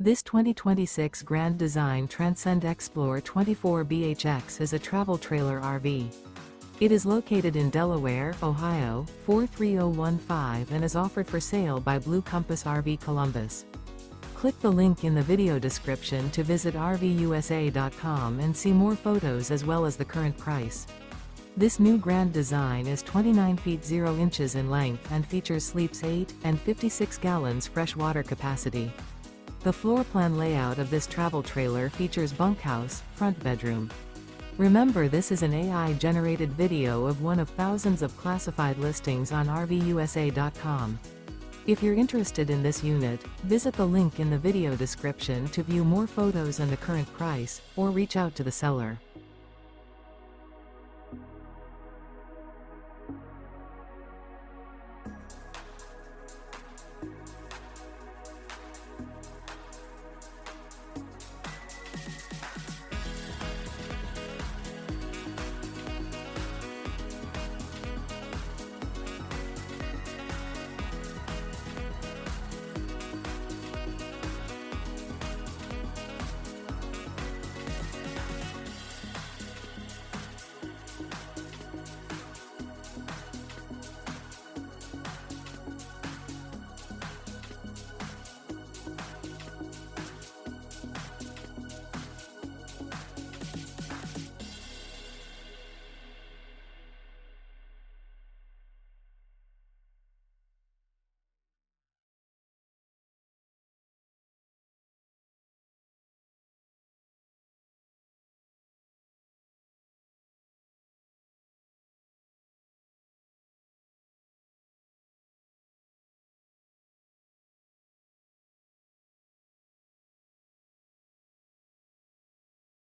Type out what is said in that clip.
This 2026 Grand Design Transcend Xplor 24BHX is a travel trailer RV. It is located in Delaware, Ohio, 43015 and is offered for sale by Blue Compass RV Columbus. Click the link in the video description to visit RVUSA.com and see more photos as well as the current price. This new Grand Design is 29 feet 0 inches in length and features sleeps 8 and 56 gallons fresh water capacity. The floor plan layout of this travel trailer features bunkhouse, front bedroom. Remember, this is an AI-generated video of one of thousands of classified listings on RVUSA.com. If you're interested in this unit, visit the link in the video description to view more photos and the current price, or reach out to the seller.